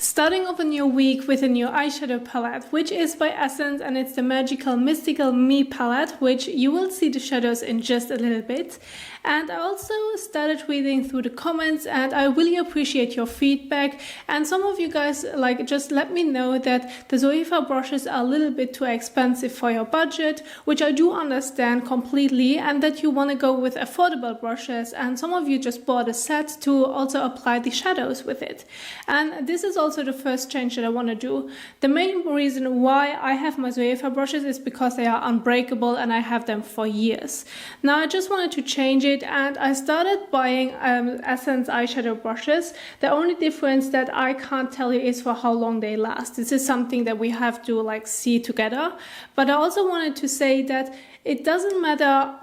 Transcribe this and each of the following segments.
Starting off a new week with a new eyeshadow palette, which is by Essence, and it's the Magical Mystical Me palette, which you will see the shadows in just a little bit. And I also started reading through the comments, and I really appreciate your feedback. And some of you guys just let me know that the Zoeva brushes are a little bit too expensive for your budget, which I do understand completely, and that you want to go with affordable brushes. And some of you just bought a set to also apply the shadows with it. And this is also the first change that I want to do. The main reason why I have my Zoeva brushes is because they are unbreakable and I have them for years. Now I just wanted to change it, and I started buying Essence eyeshadow brushes. The only difference that I can't tell you is for how long they last. This is something that we have to see together. But I also wanted to say that it doesn't matter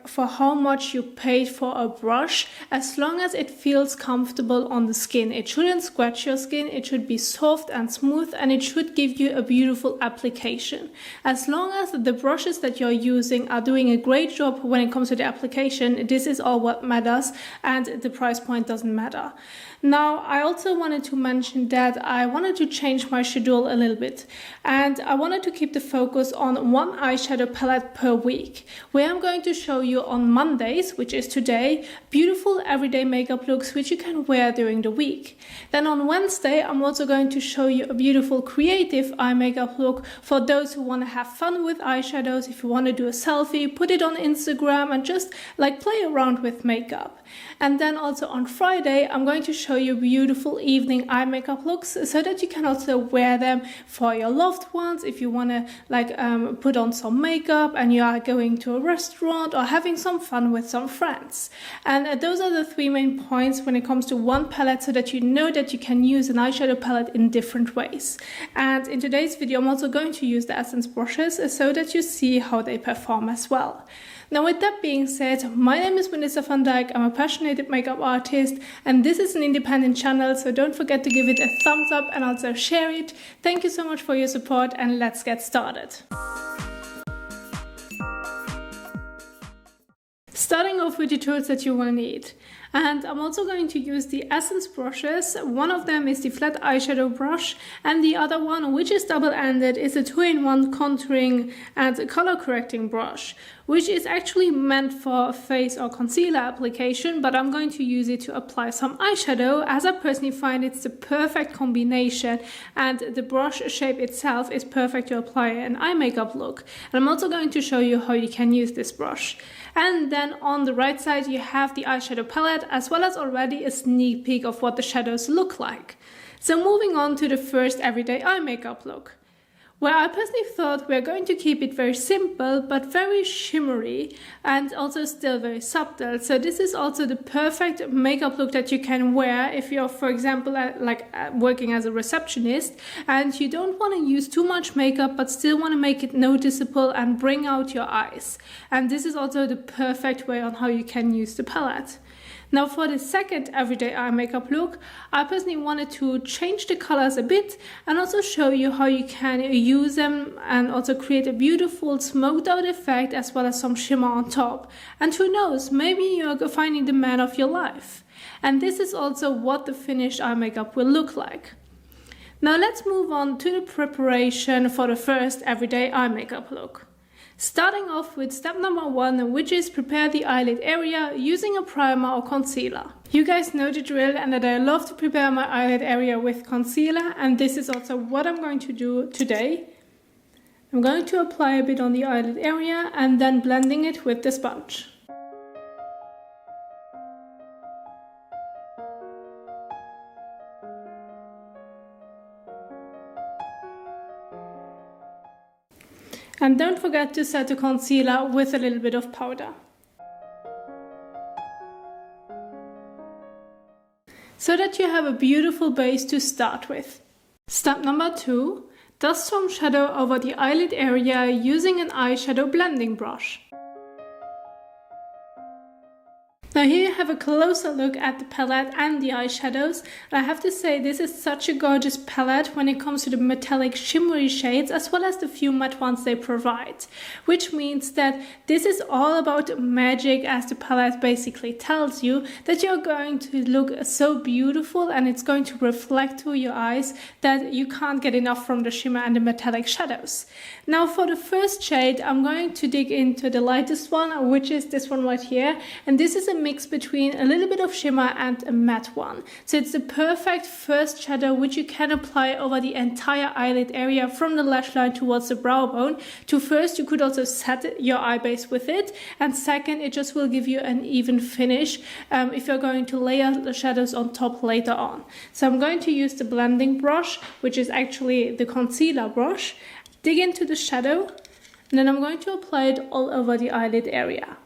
for how much you paid for a brush, as long as it feels comfortable on the skin. It shouldn't scratch your skin, it should be soft and smooth, and it should give you a beautiful application. As long as the brushes that you're using are doing a great job when it comes to the application, this is all what matters, and the price point doesn't matter. Now, I also wanted to mention that I wanted to change my schedule a little bit, and I wanted to keep the focus on one eyeshadow palette per week, where I'm going to show you on Mondays, which is today, beautiful everyday makeup looks which you can wear during the week. Then on Wednesday, I'm also going to show you a beautiful creative eye makeup look for those who want to have fun with eyeshadows. If you want to do a selfie, put it on Instagram and just play around with makeup. And then also on Friday, I'm going to show you beautiful evening eye makeup looks so that you can also wear them for your loved ones if you want to put on some makeup and you are going to a restaurant or having some fun with some friends. And those are the three main points when it comes to one palette, so that you know that you can use an eyeshadow palette in different ways. And in today's video, I'm also going to use the Essence brushes so that you see how they perform as well. Now, with that being said, my name is Vanessa van Dijk. I'm a passionate makeup artist, and this is an independent channel, so don't forget to give it a thumbs up and also share it. Thank you so much for your support, and let's get started. Starting off with the tools that you will need. And I'm also going to use the Essence brushes. One of them is the flat eyeshadow brush, and the other one, which is double-ended, is a 2-in-1 contouring and color correcting brush, which is actually meant for face or concealer application, but I'm going to use it to apply some eyeshadow, as I personally find it's the perfect combination, and the brush shape itself is perfect to apply an eye makeup look. And I'm also going to show you how you can use this brush. And then on the right side, you have the eyeshadow palette, as well as already a sneak peek of what the shadows look like. So moving on to the first everyday eye makeup look, where I personally thought we're going to keep it very simple but very shimmery and also still very subtle. So this is also the perfect makeup look that you can wear if you're, for example, working as a receptionist and you don't want to use too much makeup but still want to make it noticeable and bring out your eyes. And this is also the perfect way on how you can use the palette. Now for the second everyday eye makeup look, I personally wanted to change the colors a bit and also show you how you can use them and also create a beautiful smoked out effect, as well as some shimmer on top. And who knows, maybe you're finding the man of your life. And this is also what the finished eye makeup will look like. Now let's move on to the preparation for the first everyday eye makeup look. Starting off with step number 1, which is prepare the eyelid area using a primer or concealer. You guys know the drill, and that I love to prepare my eyelid area with concealer, and this is also what I'm going to do today. I'm going to apply a bit on the eyelid area and then blending it with the sponge. And don't forget to set the concealer with a little bit of powder. So that you have a beautiful base to start with. Step number 2, dust some shadow over the eyelid area using an eyeshadow blending brush. Now here you have a closer look at the palette and the eyeshadows. And I have to say this is such a gorgeous palette when it comes to the metallic shimmery shades as well as the few matte ones they provide. Which means that this is all about magic, as the palette basically tells you, that you're going to look so beautiful and it's going to reflect through your eyes that you can't get enough from the shimmer and the metallic shadows. Now for the first shade I'm going to dig into the lightest one, which is this one right here, and this is a mix between a little bit of shimmer and a matte one. So it's the perfect first shadow which you can apply over the entire eyelid area from the lash line towards the brow bone. To first, you could also set your eye base with it, and second, it just will give you an even finish if you're going to layer the shadows on top later on. So I'm going to use the blending brush, which is actually the concealer brush, dig into the shadow, and then I'm going to apply it all over the eyelid area.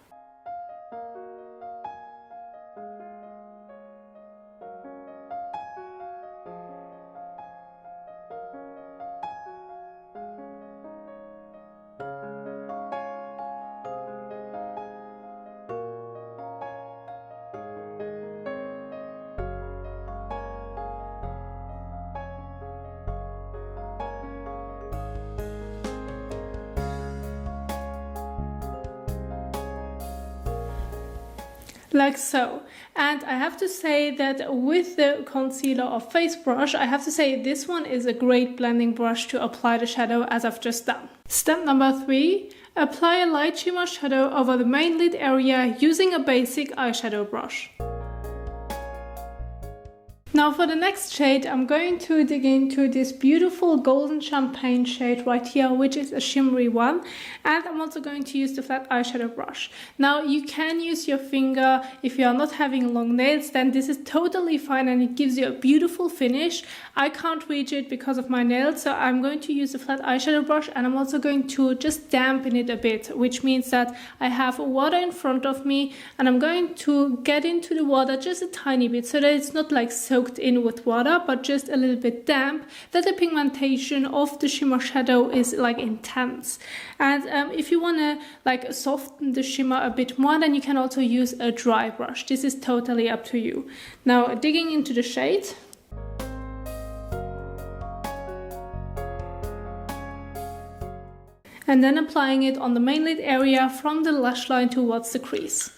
Like so. And I have to say that with the concealer or face brush, I have to say this one is a great blending brush to apply the shadow as I've just done. Step number 3, apply a light shimmer shadow over the main lid area using a basic eyeshadow brush. Now for the next shade, I'm going to dig into this beautiful golden champagne shade right here, which is a shimmery one, and I'm also going to use the flat eyeshadow brush. Now you can use your finger if you are not having long nails, then this is totally fine and it gives you a beautiful finish. I can't reach it because of my nails, so I'm going to use the flat eyeshadow brush, and I'm also going to just dampen it a bit, which means that I have water in front of me and I'm going to get into the water just a tiny bit so that it's not like soaked in with water, but just a little bit damp, that the pigmentation of the shimmer shadow is like intense. And if you want to like soften the shimmer a bit more, then you can also use a dry brush. This is totally up to you. Now digging into the shade. And then applying it on the main lid area from the lash line towards the crease.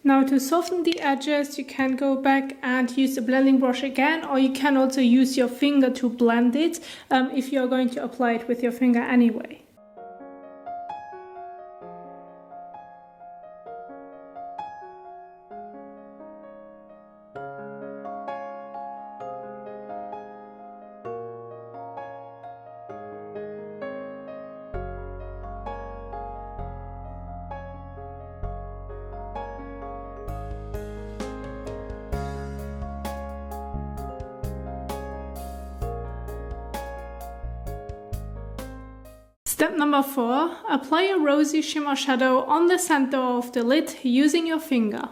Now to soften the edges, you can go back and use the blending brush again, or you can also use your finger to blend it if you're going to apply it with your finger anyway. Step number 4, apply a rosy shimmer shadow on the center of the lid using your finger.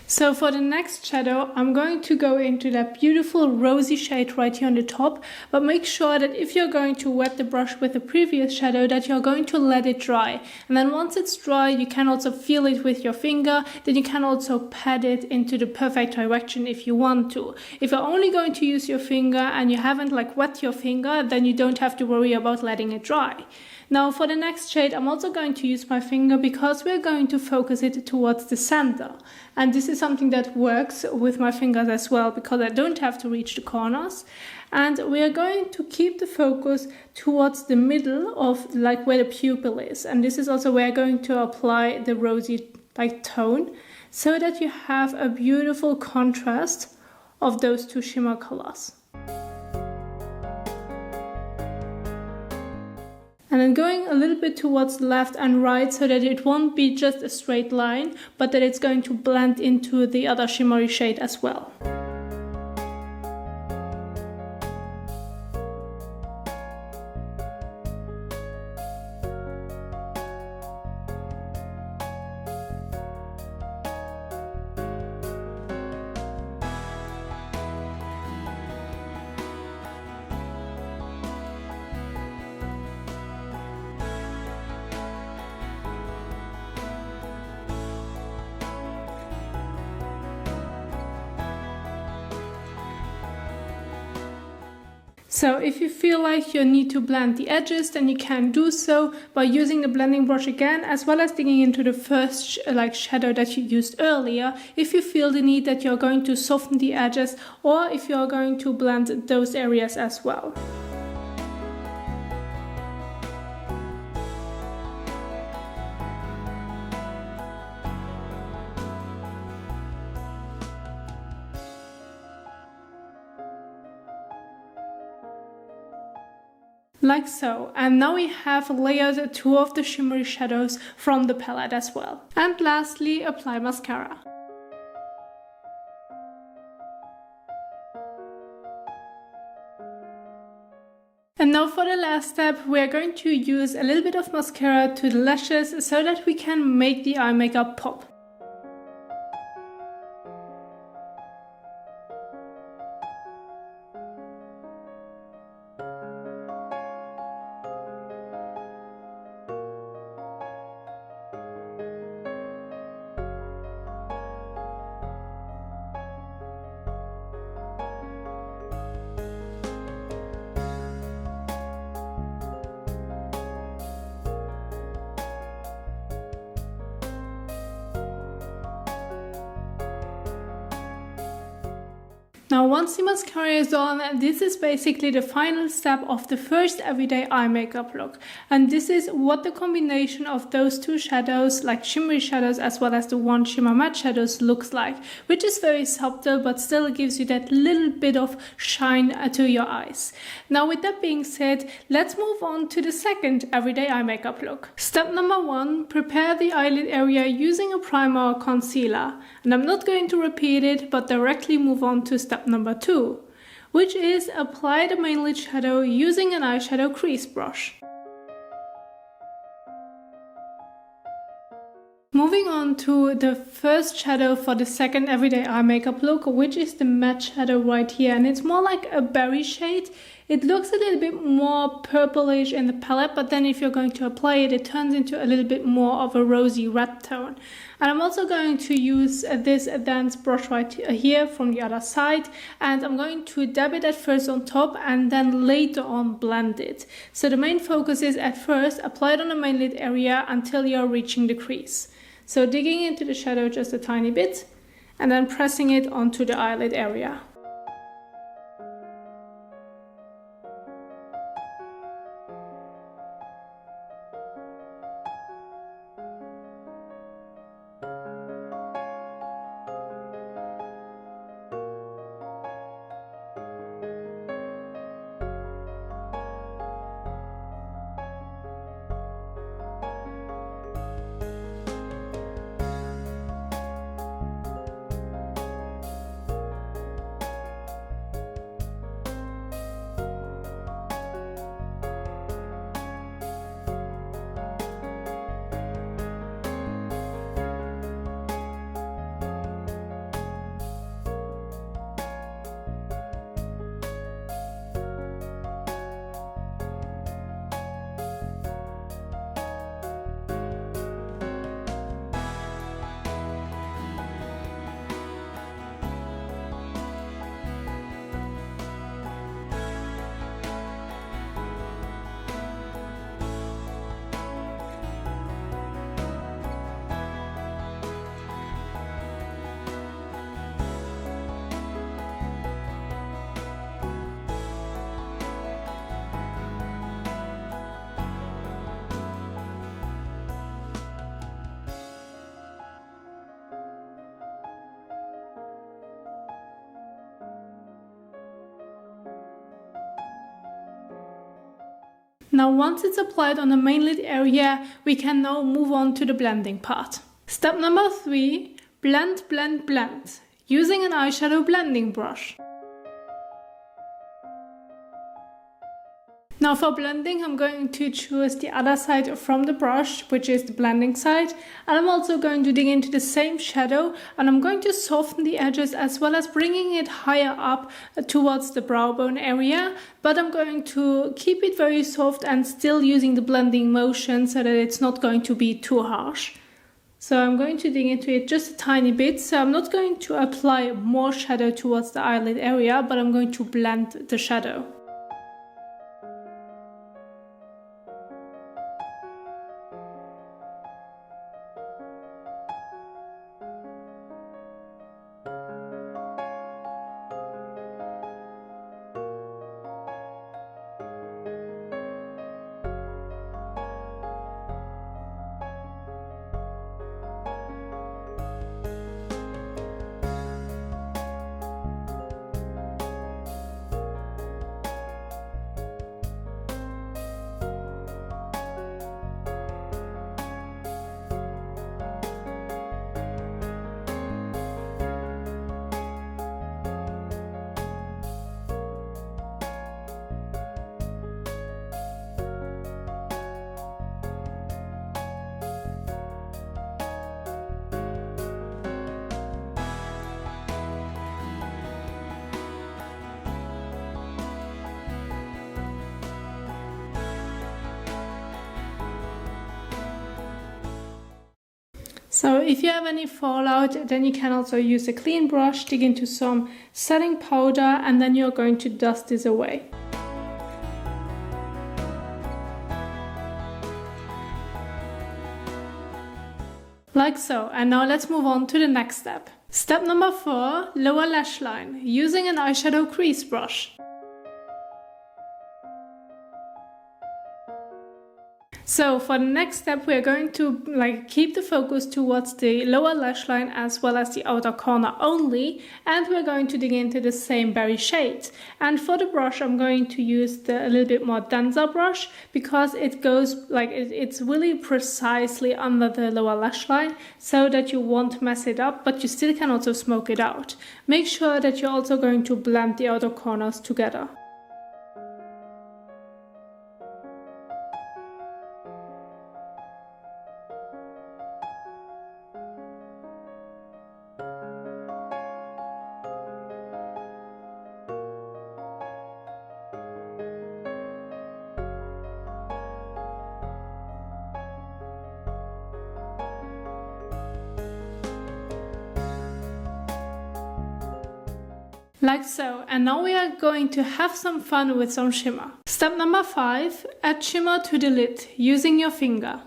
So for the next shadow, I'm going to go into that beautiful rosy shade right here on the top, but make sure that if you're going to wet the brush with the previous shadow, that you're going to let it dry. And then once it's dry, you can also feel it with your finger, then you can also pat it into the perfect direction if you want to. If you're only going to use your finger and you haven't like wet your finger, then you don't have to worry about letting it dry. Now for the next shade, I'm also going to use my finger because we're going to focus it towards the center. And this is something that works with my fingers as well because I don't have to reach the corners. And we are going to keep the focus towards the middle of like where the pupil is. And this is also where I'm going to apply the rosy like tone so that you have a beautiful contrast of those two shimmer colors. And then going a little bit towards left and right so that it won't be just a straight line, but that it's going to blend into the other shimmery shade as well. So if you feel like you need to blend the edges, then you can do so by using the blending brush again, as well as digging into the first shadow that you used earlier, if you feel the need that you're going to soften the edges or if you're going to blend those areas as well. Like so, and now we have layered two of the shimmery shadows from the palette as well. And lastly, apply mascara. And now for the last step, we are going to use a little bit of mascara to the lashes so that we can make the eye makeup pop. Now once the mascara is on, this is basically the final step of the first everyday eye makeup look. And this is what the combination of those two shadows, like shimmery shadows as well as the one shimmer matte shadows, looks like. Which is very subtle but still gives you that little bit of shine to your eyes. Now with that being said, let's move on to the second everyday eye makeup look. Step number 1, prepare the eyelid area using a primer or concealer. And I'm not going to repeat it, but directly move on to step number 2, which is apply the main lid shadow using an eyeshadow crease brush. Moving on to the first shadow for the second everyday eye makeup look, which is the matte shadow right here, and it's more like a berry shade. It looks a little bit more purplish in the palette, but then if you're going to apply it, it turns into a little bit more of a rosy red tone. And I'm also going to use this advanced brush right here from the other side, and I'm going to dab it at first on top and then later on blend it. So the main focus is at first apply it on the main lid area until you're reaching the crease. So digging into the shadow just a tiny bit and then pressing it onto the eyelid area. Now once it's applied on the main lid area, we can now move on to the blending part. Step number 3, blend, blend, blend, using an eyeshadow blending brush. Now for blending, I'm going to choose the other side from the brush, which is the blending side, and I'm also going to dig into the same shadow, and I'm going to soften the edges as well as bringing it higher up towards the brow bone area, but I'm going to keep it very soft and still using the blending motion so that it's not going to be too harsh. So I'm going to dig into it just a tiny bit, so I'm not going to apply more shadow towards the eyelid area, but I'm going to blend the shadow. So if you have any fallout, then you can also use a clean brush, dig into some setting powder, and then you're going to dust this away. Like so, and now let's move on to the next step. Step number 4, lower lash line, using an eyeshadow crease brush. So for the next step, we are going to keep the focus towards the lower lash line as well as the outer corner only, and we're going to dig into the same berry shade. And for the brush, I'm going to use a little bit more denser brush because it goes it's really precisely under the lower lash line so that you won't mess it up, but you still can also smoke it out. Make sure that you're also going to blend the outer corners together. Like so, and now we are going to have some fun with some shimmer. Step number 5, add shimmer to the lid using your finger.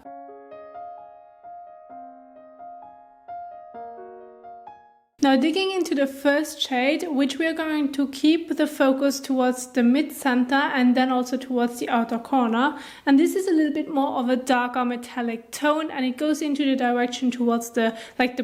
Now digging into the first shade, which we are going to keep the focus towards the mid-center and then also towards the outer corner. And this is a little bit more of a darker metallic tone, and it goes into the direction towards the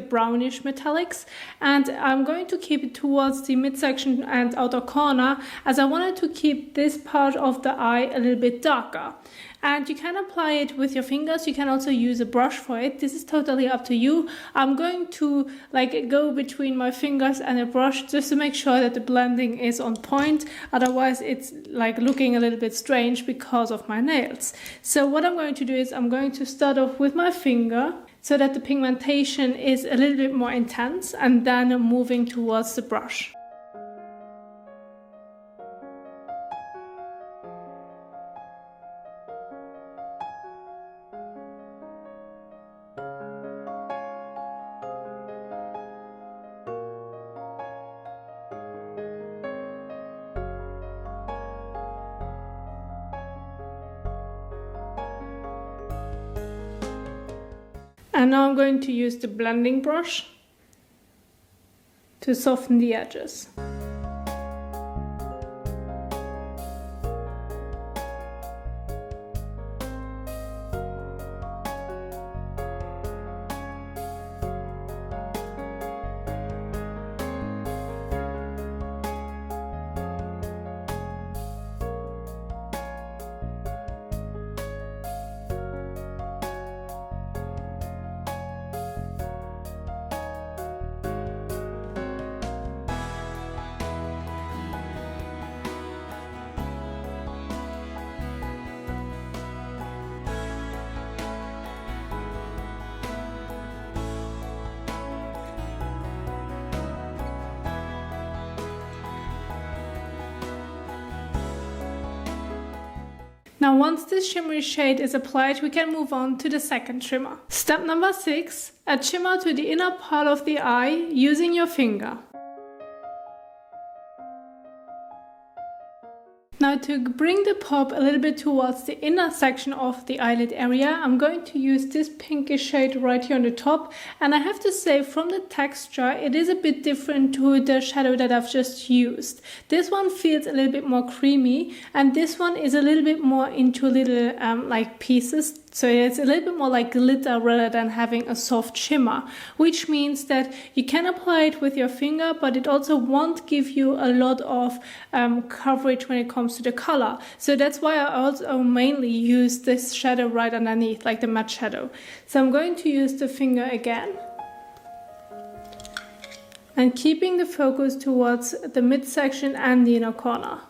brownish metallics. And I'm going to keep it towards the midsection and outer corner as I wanted to keep this part of the eye a little bit darker. And you can apply it with your fingers, you can also use a brush for it, this is totally up to you. I'm going to go between my fingers and a brush just to make sure that the blending is on point, otherwise it's looking a little bit strange because of my nails. So what I'm going to do is I'm going to start off with my finger so that the pigmentation is a little bit more intense, and then moving towards the brush. And now I'm going to use the blending brush to soften the edges. Now once this shimmery shade is applied, we can move on to the second shimmer. Step number 6, add shimmer to the inner part of the eye using your finger. Now to bring the pop a little bit towards the inner section of the eyelid area, I'm going to use this pinkish shade right here on the top, and I have to say from the texture it is a bit different to the shadow that I've just used. This one feels a little bit more creamy and this one is a little bit more into little like pieces. So it's a little bit more like glitter rather than having a soft shimmer, which means that you can apply it with your finger, but it also won't give you a lot of coverage when it comes to the color. So that's why I also mainly use this shadow right underneath, like the matte shadow. So I'm going to use the finger again. And keeping the focus towards the midsection and the inner corner.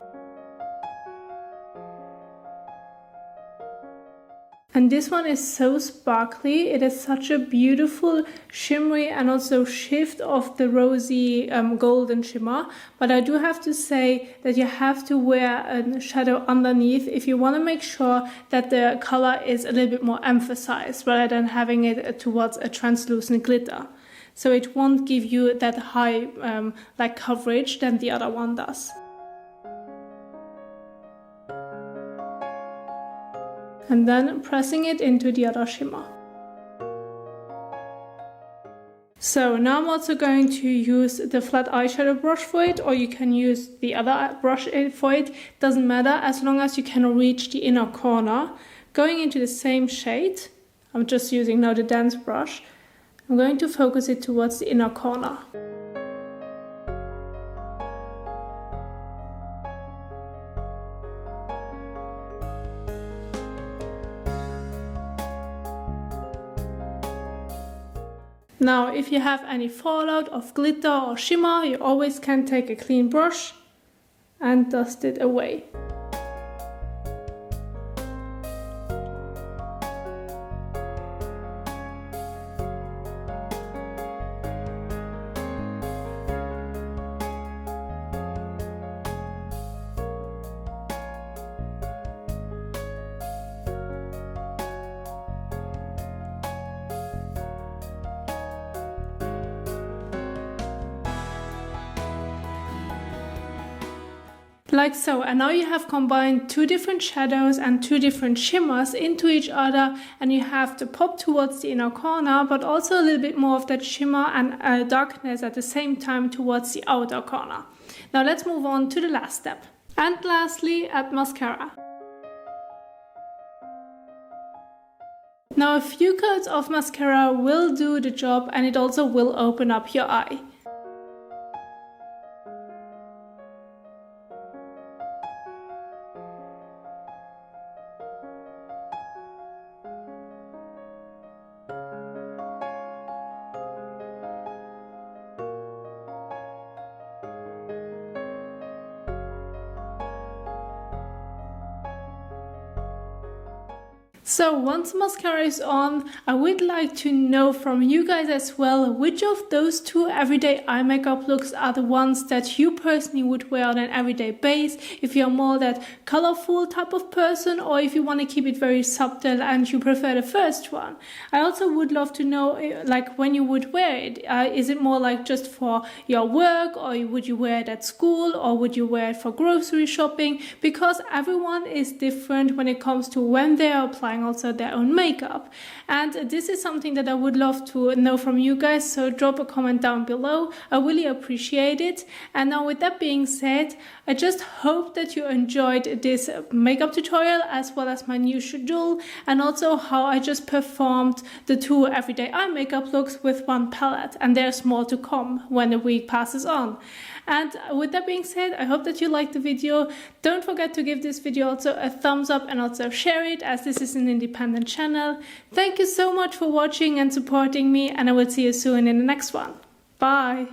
And this one is so sparkly. It is such a beautiful shimmery and also shift of the rosy golden shimmer. But I do have to say that you have to wear a shadow underneath if you want to make sure that the color is a little bit more emphasized rather than having it towards a translucent glitter. So it won't give you that high like coverage than the other one does. And then pressing it into the other shimmer. So now I'm also going to use the flat eyeshadow brush for it, or you can use the other brush for it. Doesn't matter as long as you can reach the inner corner. Going into the same shade, I'm just using now the dance brush. I'm going to focus it towards the inner corner. Now, if you have any fallout of glitter or shimmer, you always can take a clean brush and dust it away. Like so, and now you have combined two different shadows and two different shimmers into each other, and you have the pop towards the inner corner, but also a little bit more of that shimmer and darkness at the same time towards the outer corner. Now let's move on to the last step. And lastly, add mascara. Now a few coats of mascara will do the job, and it also will open up your eye. So once mascara is on, I would like to know from you guys as well, which of those two everyday eye makeup looks are the ones that you personally would wear on an everyday base, if you're more that colorful type of person, or if you want to keep it very subtle and you prefer the first one. I also would love to know like when you would wear it. Is it more like just for your work, or would you wear it at school, or would you wear it for grocery shopping? Because everyone is different when it comes to when they are applying also their own makeup, and this is something that I would love to know from you guys, so drop a comment down below. I really appreciate it. And now with that being said, I just hope that you enjoyed this makeup tutorial as well as my new schedule, and also how I just performed the two everyday eye makeup looks with one palette, and there's more to come when the week passes on. And with that being said, I hope that you liked the video. Don't forget to give this video also a thumbs up and also share it, as this is an independent channel. Thank you so much for watching and supporting me, and I will see you soon in the next one. Bye!